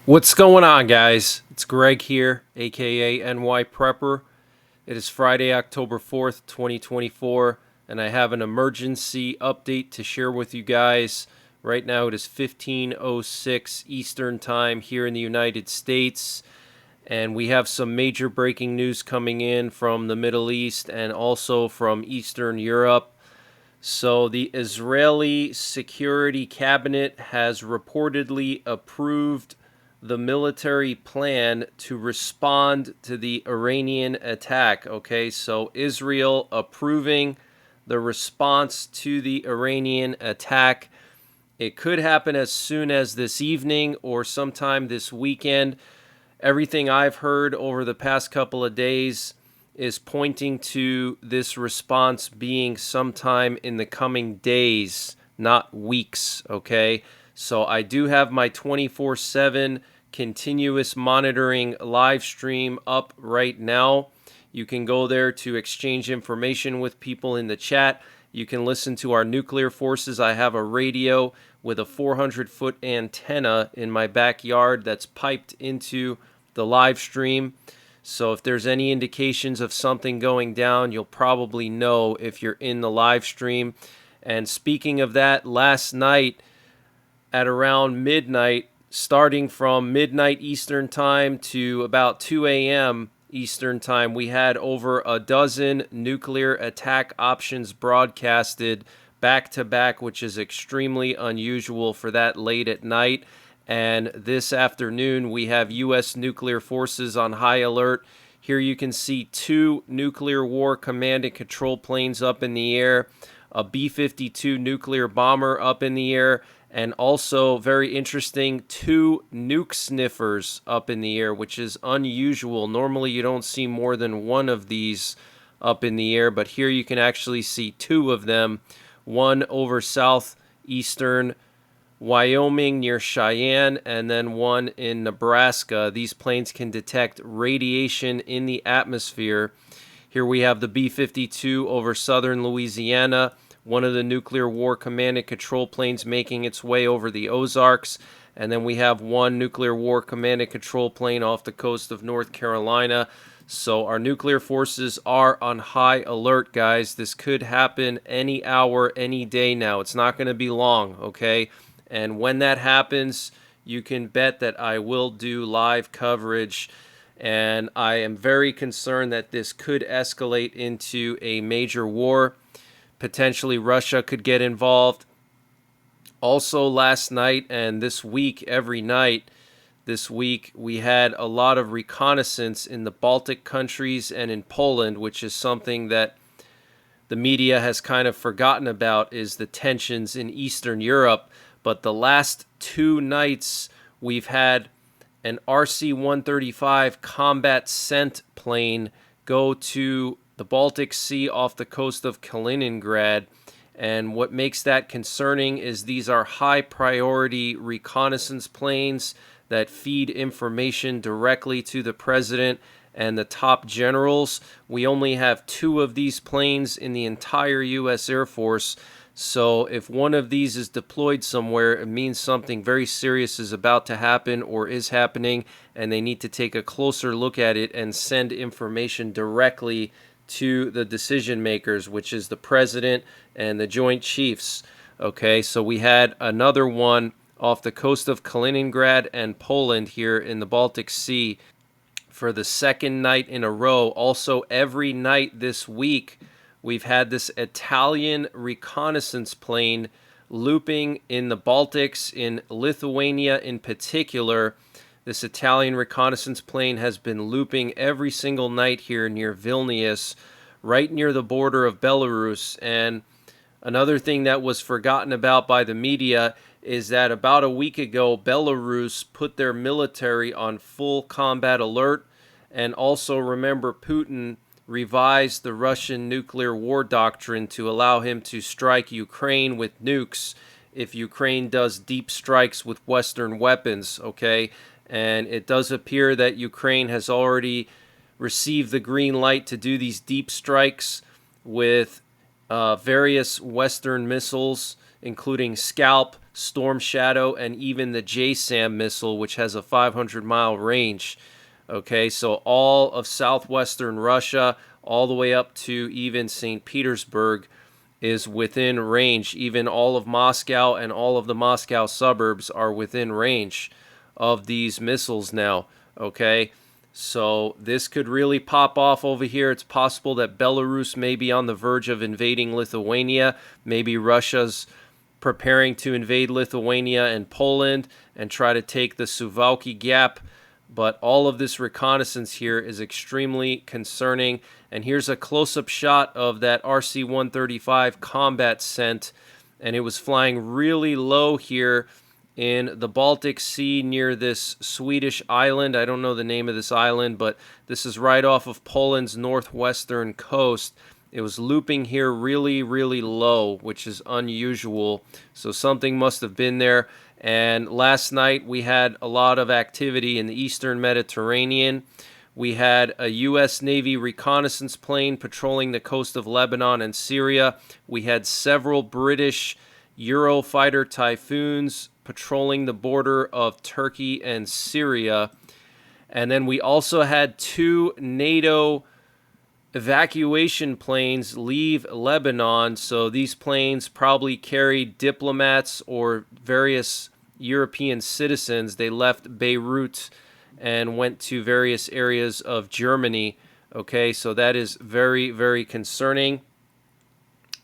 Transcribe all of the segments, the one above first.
What's going on, guys? It's Greg here, aka NYPrepper. It is Friday, October 4th, 2024, and I have an emergency update to share with you guys. Right now it is 15:06 Eastern Time here in the United States, and we have some major breaking news coming in from the Middle East and also from Eastern Europe. So the Israeli Security Cabinet has reportedly approved the military plan to respond to the Iranian attack. Okay, so Israel approving the response to the Iranian attack. It could happen as soon as this evening or sometime this weekend. Everything I've heard over the past couple of days is pointing to this response being sometime in the coming days, not weeks, okay? So I do have my 24/7 continuous monitoring live stream up right now. You can go there to exchange information with people in the chat. You can listen to our nuclear forces. I have a radio with a 400-foot antenna in my backyard that's piped into the live stream. So if there's any indications of something going down, you'll probably know if you're in the live stream. And speaking of that, last night at around midnight, starting from midnight Eastern Time to about 2 a.m. Eastern Time, we had over a dozen nuclear attack options broadcasted back to back, which is extremely unusual for that late at night. And this afternoon, we have U.S. nuclear forces on high alert. Here you can see two nuclear war command and control planes up in the air, a B-52 nuclear bomber up in the air, and also, very interesting, two nuke sniffers up in the air, which is unusual. Normally, you don't see more than one of these up in the air, but here you can actually see two of them, one over southeastern Wyoming near Cheyenne, and then one in Nebraska. These planes can detect radiation in the atmosphere. Here we have the B-52 over southern Louisiana, one of the nuclear war command and control planes making its way over the Ozarks. And then we have one nuclear war command and control plane off the coast of North Carolina. So our nuclear forces are on high alert, guys. This could happen any hour, any day now. It's not going to be long, okay? And when that happens, you can bet that I will do live coverage. And I am very concerned that this could escalate into a major war. Potentially Russia could get involved. Also last night and this week, every night this week, we had a lot of reconnaissance in the Baltic countries and in Poland, which is something that the media has kind of forgotten about, is the tensions in Eastern Europe. But the last two nights, we've had an RC-135 combat scent plane go to the Baltic Sea off the coast of Kaliningrad. And what makes that concerning is these are high priority reconnaissance planes that feed information directly to the president and the top generals. We only have two of these planes in the entire U.S. Air Force. So if one of these is deployed somewhere, it means something very serious is about to happen or is happening, and they need to take a closer look at it and send information directly to the decision makers, which is the president and the Joint Chiefs. Okay, so we had another one off the coast of Kaliningrad and Poland here in the Baltic Sea for the second night in a row. Also, every night this week, we've had this Italian reconnaissance plane looping in the Baltics, in Lithuania in particular. This Italian reconnaissance plane has been looping every single night here near Vilnius, right near the border of Belarus. And another thing that was forgotten about by the media is that about a week ago, Belarus put their military on full combat alert. And also remember, Putin revised the Russian nuclear war doctrine to allow him to strike Ukraine with nukes if Ukraine does deep strikes with Western weapons, okay? And it does appear that Ukraine has already received the green light to do these deep strikes with various Western missiles, including Scalp, Storm Shadow, and even the JSAM missile, which has a 500-mile range. Okay, so all of southwestern Russia, all the way up to even St. Petersburg, is within range. Even all of Moscow and all of the Moscow suburbs are within range of these missiles now. Okay, so this could really pop off over here. It's possible that Belarus may be on the verge of invading Lithuania. Maybe Russia's preparing to invade Lithuania and Poland and try to take the Suwałki Gap. But all of this reconnaissance here is extremely concerning. And here's a close-up shot of that RC-135 combat scent. And it was flying really low here in the Baltic Sea near this Swedish island. I don't know the name of this island, but this is right off of Poland's northwestern coast. It was looping here really, really low, which is unusual. So something must have been there. And last night we had a lot of activity in the eastern Mediterranean. We had a U.S. Navy reconnaissance plane patrolling the coast of Lebanon and Syria. We had several British Eurofighter Typhoons patrolling the border of Turkey and Syria. And then we also had 2 NATO evacuation planes leave Lebanon. So these planes probably carried diplomats or various European citizens. They left Beirut and went to various areas of Germany. Okay, so that is very, very concerning.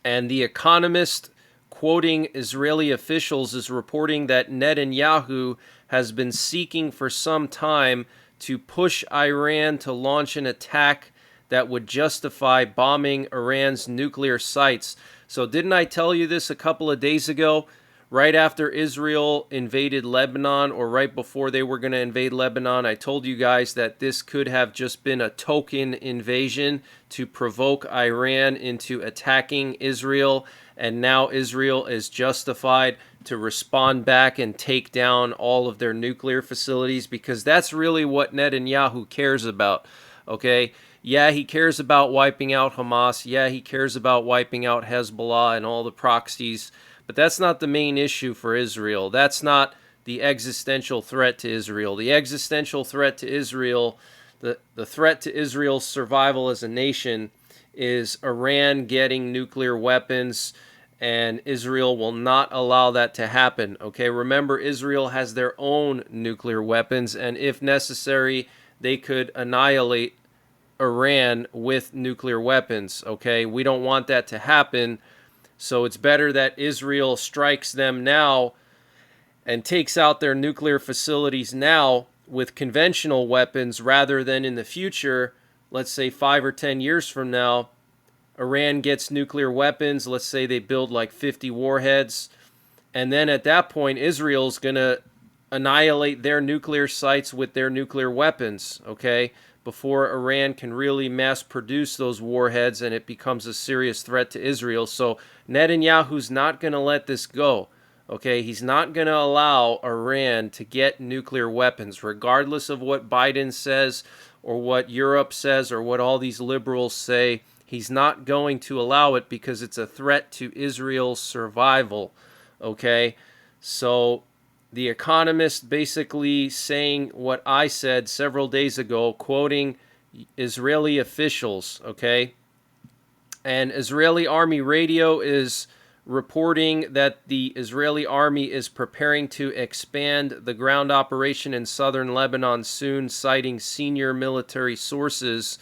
And The Economist, quoting Israeli officials, is reporting that Netanyahu has been seeking for some time to push Iran to launch an attack that would justify bombing Iran's nuclear sites. So didn't I tell you this a couple of days ago? Right after Israel invaded Lebanon, or right before they were going to invade Lebanon, I told you guys that this could have just been a token invasion to provoke Iran into attacking Israel. And now Israel is justified to respond back and take down all of their nuclear facilities, because that's really what Netanyahu cares about. Okay? Yeah, he cares about wiping out Hamas. Yeah, he cares about wiping out Hezbollah and all the proxies. But that's not the main issue for Israel. That's not the existential threat to Israel. The existential threat to Israel, the threat to Israel's survival as a nation, is Iran getting nuclear weapons, and Israel will not allow that to happen. Okay, remember, Israel has their own nuclear weapons, and if necessary, they could annihilate Iran with nuclear weapons. Okay, we don't want that to happen. So it's better that Israel strikes them now and takes out their nuclear facilities now with conventional weapons, rather than in the future, let's say 5 or 10 years from now, Iran gets nuclear weapons. Let's say they build like 50 warheads. And then at that point, Israel's going to annihilate their nuclear sites with their nuclear weapons, okay? Before Iran can really mass produce those warheads and it becomes a serious threat to Israel. So Netanyahu's not going to let this go. Okay, he's not going to allow Iran to get nuclear weapons, regardless of what Biden says or what Europe says or what all these liberals say. He's not going to allow it because it's a threat to Israel's survival. Okay, so The Economist basically saying what I said several days ago, quoting Israeli officials, okay? And Israeli Army Radio is reporting that the Israeli Army is preparing to expand the ground operation in southern Lebanon soon, citing senior military sources.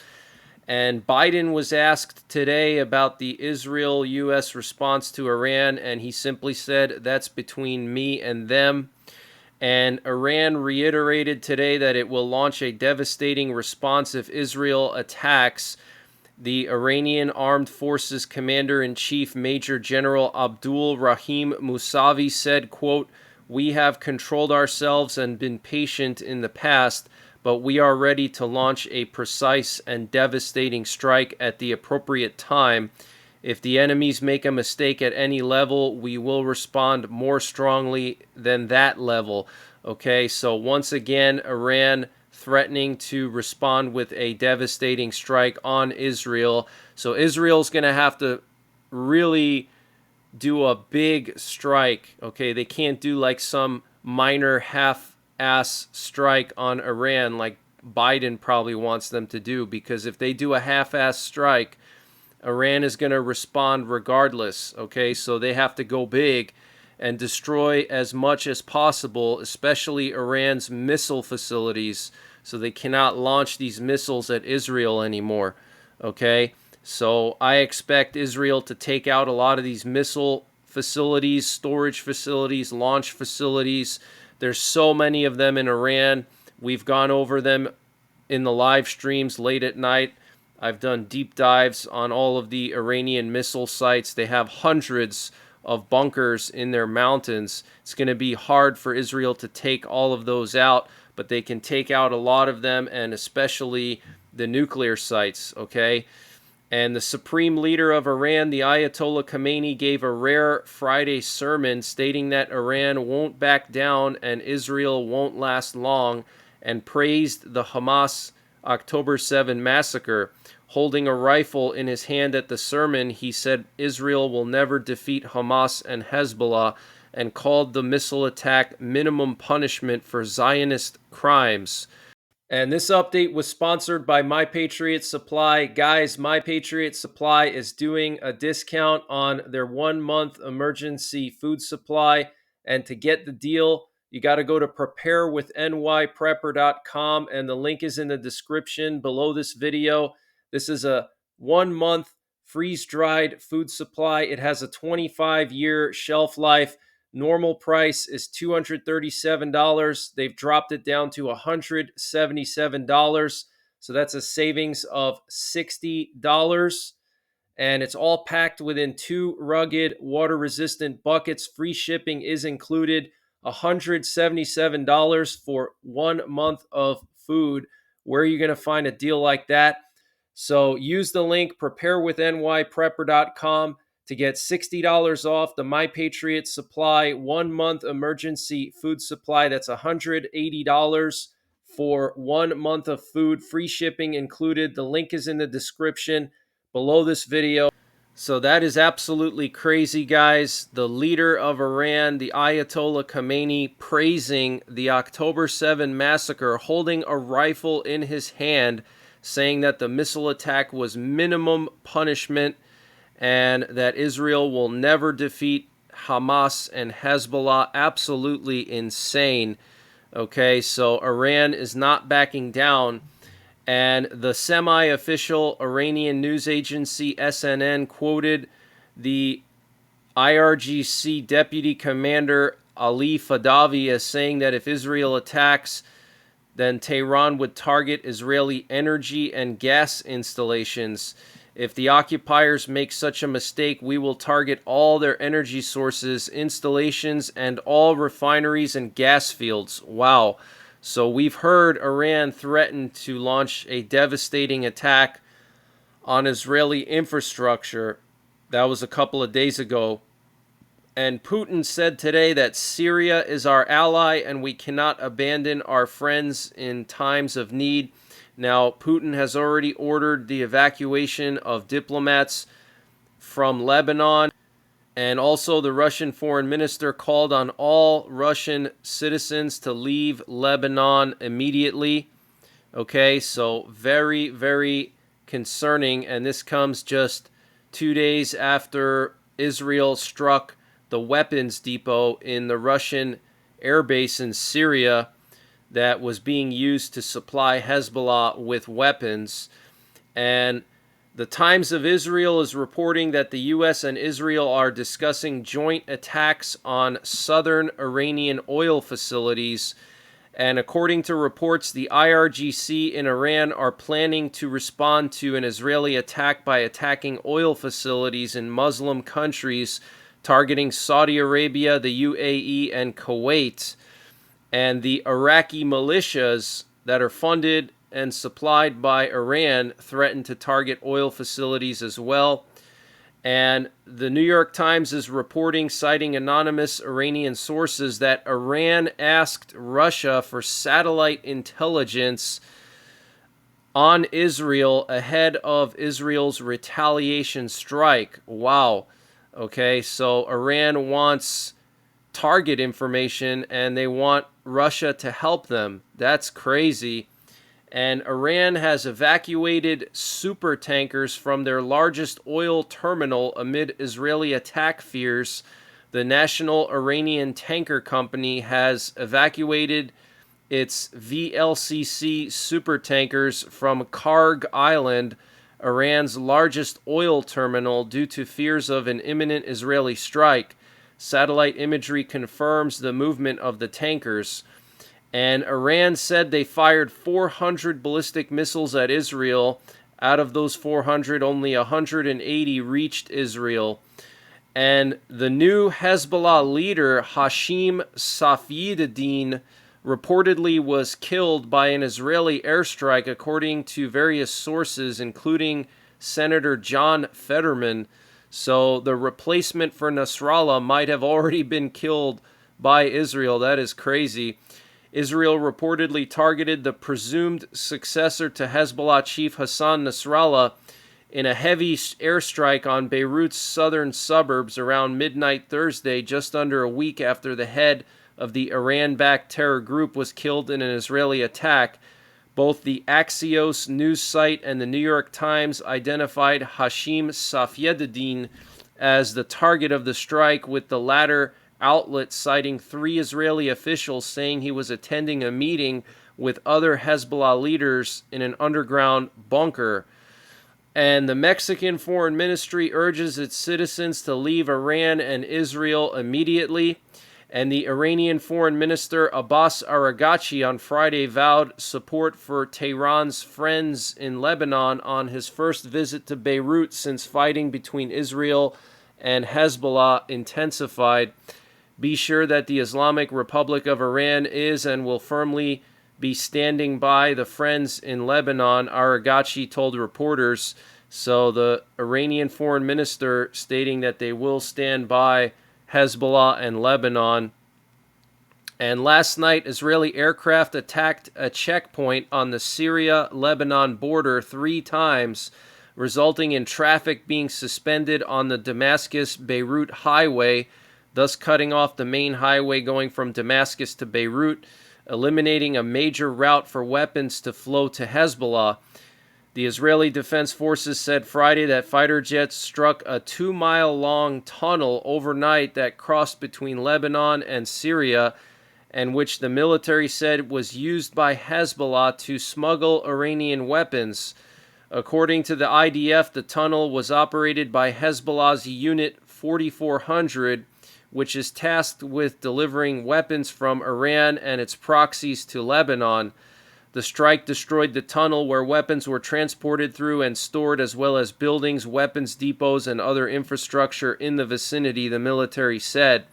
And Biden was asked today about the Israel-U.S. response to Iran, and he simply said, "That's between me and them." And Iran reiterated today that it will launch a devastating response if Israel attacks. The Iranian Armed Forces Commander-in-Chief Major General Abdul Rahim Musavi said, quote, "We have controlled ourselves and been patient in the past, but we are ready to launch a precise and devastating strike at the appropriate time. If the enemies make a mistake at any level, we will respond more strongly than that level." Okay, so once again, Iran threatening to respond with a devastating strike on Israel. So Israel's going to have to really do a big strike. Okay, they can't do like some minor half-ass strike on Iran like Biden probably wants them to do, because if they do a half-ass strike, Iran is going to respond regardless. Okay, so they have to go big and destroy as much as possible, especially Iran's missile facilities, so they cannot launch these missiles at Israel anymore. Okay, so I expect Israel to take out a lot of these missile facilities, storage facilities, launch facilities. There's so many of them in Iran. We've gone over them in the live streams late at night. I've done deep dives on all of the Iranian missile sites. They have hundreds of bunkers in their mountains. It's going to be hard for Israel to take all of those out, but they can take out a lot of them, and especially the nuclear sites, okay? And the supreme leader of Iran, the Ayatollah Khamenei, gave a rare Friday sermon stating that Iran won't back down and Israel won't last long, and praised the Hamas October 7 massacre. Holding a rifle in his hand at the sermon, he said Israel will never defeat Hamas and Hezbollah, and called the missile attack minimum punishment for Zionist crimes. And this update was sponsored by My Patriot Supply. Guys, My Patriot Supply is doing a discount on their 1 month emergency food supply. And to get the deal, you got to go to preparewithnyprepper.com, and the link is in the description below this video. This is a 1 month freeze-dried food supply. It has a 25-year shelf life. Normal price is $237. They've dropped it down to $177. So that's a savings of $60. And it's all packed within 2 rugged, water-resistant buckets. Free shipping is included. $177 for 1 month of food. Where are you going to find a deal like that? So use the link preparewithnyprepper.com to get $60 off the My Patriot Supply 1 month emergency food supply. That's $180 for 1 month of food, free shipping included. The link is in the description below this video. So that is absolutely crazy, guys. The leader of Iran, the Ayatollah Khamenei, praising the October 7 massacre, holding a rifle in his hand, saying that the missile attack was minimum punishment, and that Israel will never defeat Hamas and Hezbollah. Absolutely insane. Okay, so Iran is not backing down. And the semi-official Iranian news agency SNN quoted the IRGC deputy commander Ali Fadavi as saying that if Israel attacks, then Tehran would target Israeli energy and gas installations. If the occupiers make such a mistake, we will target all their energy sources, installations, and all refineries and gas fields. Wow. So we've heard Iran threaten to launch a devastating attack on Israeli infrastructure. That was a couple of days ago. And Putin said today that Syria is our ally and we cannot abandon our friends in times of need. Now, Putin has already ordered the evacuation of diplomats from Lebanon. And also the Russian foreign minister called on all Russian citizens to leave Lebanon immediately. Okay, so very, very concerning. And this comes just 2 days after Israel struck the weapons depot in the Russian air base in Syria that was being used to supply Hezbollah with weapons. And the Times of Israel is reporting that the U.S. and Israel are discussing joint attacks on southern Iranian oil facilities. And according to reports, the IRGC in Iran are planning to respond to an Israeli attack by attacking oil facilities in Muslim countries, targeting Saudi Arabia, the UAE, and Kuwait. And the Iraqi militias that are funded and supplied by Iran threaten to target oil facilities as well. And the New York Times is reporting, citing anonymous Iranian sources, that Iran asked Russia for satellite intelligence on Israel ahead of Israel's retaliation strike. Wow. Okay, so Iran wants target information and they want Russia to help them. That's crazy. And Iran has evacuated super tankers from their largest oil terminal amid Israeli attack fears. The National Iranian Tanker Company has evacuated its VLCC supertankers from Karg Island, Iran's largest oil terminal, due to fears of an imminent Israeli strike. Satellite imagery confirms the movement of the tankers. And Iran said they fired 400 ballistic missiles at Israel. Out of those 400, only 180 reached Israel. And the new Hezbollah leader, Hashim Safieddine, reportedly was killed by an Israeli airstrike, according to various sources, including Senator John Fetterman. So the replacement for Nasrallah might have already been killed by Israel. That is crazy. Israel reportedly targeted the presumed successor to Hezbollah chief Hassan Nasrallah in a heavy airstrike on Beirut's southern suburbs around midnight Thursday, just under a week after the head of the Iran-backed terror group was killed in an Israeli attack. Both the Axios news site and the New York Times identified Hashim Safieddine as the target of the strike, with the latter outlet citing 3 Israeli officials saying he was attending a meeting with other Hezbollah leaders in an underground bunker. And the Mexican Foreign Ministry urges its citizens to leave Iran and Israel immediately. And the Iranian Foreign Minister Abbas Araghchi on Friday vowed support for Tehran's friends in Lebanon on his first visit to Beirut since fighting between Israel and Hezbollah intensified. Be sure that the Islamic Republic of Iran is and will firmly be standing by the friends in Lebanon, Araghchi told reporters. So the Iranian foreign minister stating that they will stand by Hezbollah and Lebanon. And last night, Israeli aircraft attacked a checkpoint on the Syria-Lebanon border 3 times, resulting in traffic being suspended on the Damascus-Beirut highway, thus cutting off the main highway going from Damascus to Beirut, eliminating a major route for weapons to flow to Hezbollah. The Israeli Defense Forces said Friday that fighter jets struck a 2-mile-long tunnel overnight that crossed between Lebanon and Syria, and which the military said was used by Hezbollah to smuggle Iranian weapons. According to the IDF, the tunnel was operated by Hezbollah's Unit 4400, which is tasked with delivering weapons from Iran and its proxies to Lebanon. The strike destroyed the tunnel where weapons were transported through and stored, as well as buildings, weapons depots, and other infrastructure in the vicinity, the military said.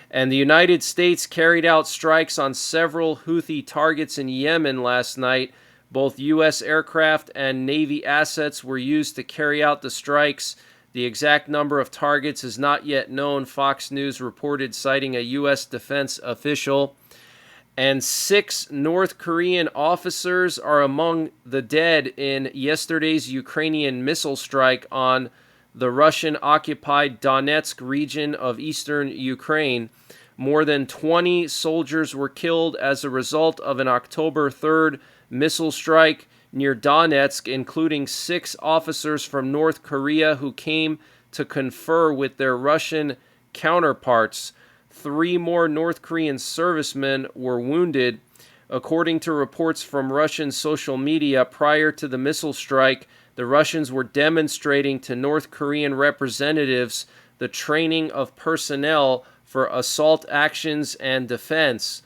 And the United States carried out strikes on several Houthi targets in Yemen last night. Both U.S. aircraft and Navy assets were used to carry out the strikes. The exact number of targets is not yet known, Fox News reported, citing a U.S. defense official. And 6 North Korean officers are among the dead in yesterday's Ukrainian missile strike on the Russian-occupied Donetsk region of eastern Ukraine. More than 20 soldiers were killed as a result of an October 3rd missile strike near Donetsk, including 6 officers from North Korea who came to confer with their Russian counterparts. 3 more North Korean servicemen were wounded. According to reports from Russian social media, prior to the missile strike, the Russians were demonstrating to North Korean representatives the training of personnel for assault actions and defense.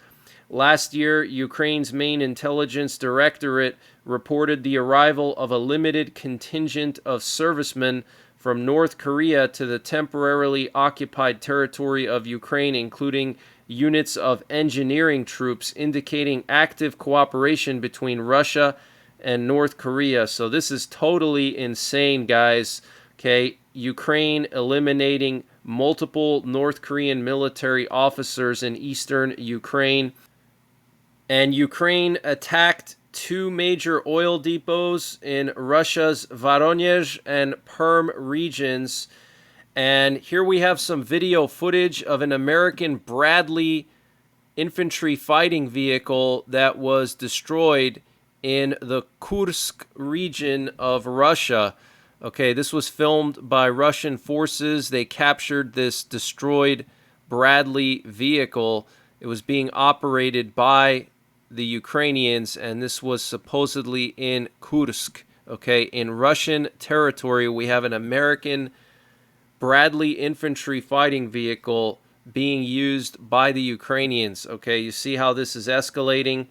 Last year, Ukraine's main intelligence directorate reported the arrival of a limited contingent of servicemen from North Korea to the temporarily occupied territory of Ukraine, including units of engineering troops, indicating active cooperation between Russia and North Korea. So this is totally insane, guys. Okay, Ukraine eliminating multiple North Korean military officers in eastern Ukraine. And Ukraine attacked 2 major oil depots in Russia's Voronezh and Perm regions. And here we have some video footage of an American Bradley infantry fighting vehicle that was destroyed in the Kursk region of Russia. Okay, this was filmed by Russian forces. They captured this destroyed Bradley vehicle. It was being operated by the Ukrainians, and this was supposedly in Kursk. Okay, in Russian territory, we have an American Bradley infantry fighting vehicle being used by the Ukrainians. Okay, you see how this is escalating.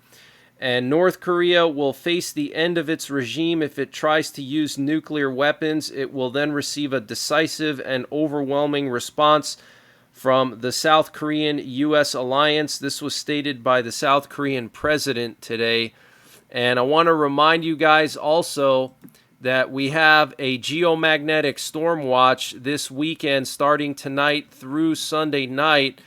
And North Korea will face the end of its regime if it tries to use nuclear weapons. It will then receive a decisive and overwhelming response from the South Korean-U.S. alliance. This was stated by the South Korean president today. And I want to remind you guys also that we have a geomagnetic storm watch this weekend starting tonight through Sunday night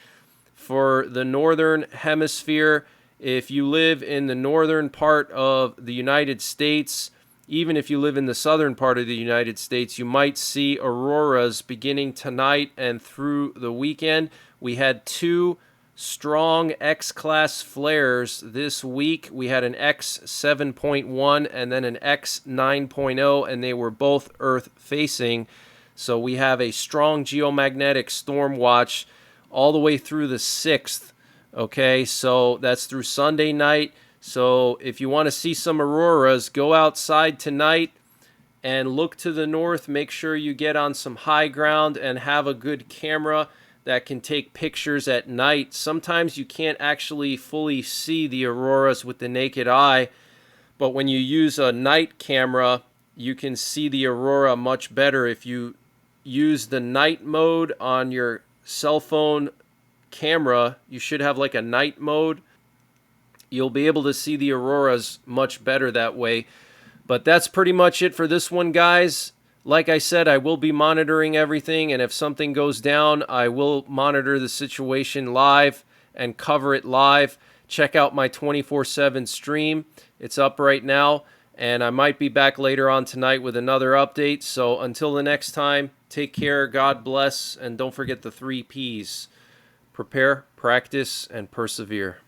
for the northern hemisphere. If you live in the northern part of the United States, even if you live in the southern part of the United States, you might see auroras beginning tonight and through the weekend. We had two strong X-class flares this week. We had an X 7.1 and then an X 9.0, and they were both Earth-facing. So we have a strong geomagnetic storm watch all the way through the 6th. Okay, so that's through Sunday night. So if you want to see some auroras, go outside tonight and look to the north. Make sure you get on some high ground and have a good camera that can take pictures at night. Sometimes you can't actually fully see the auroras with the naked eye, but when you use a night camera, you can see the aurora much better. If you use the night mode on your cell phone camera, you should have like a night mode. You'll be able to see the auroras much better that way. But that's pretty much it for this one, guys. Like I said, I will be monitoring everything, and if something goes down, I will monitor the situation live and cover it live. Check out my 24/7 stream. It's up right now, and I might be back later on tonight with another update. So until the next time, take care, God bless, and don't forget the 3 Ps. Prepare, practice, and persevere.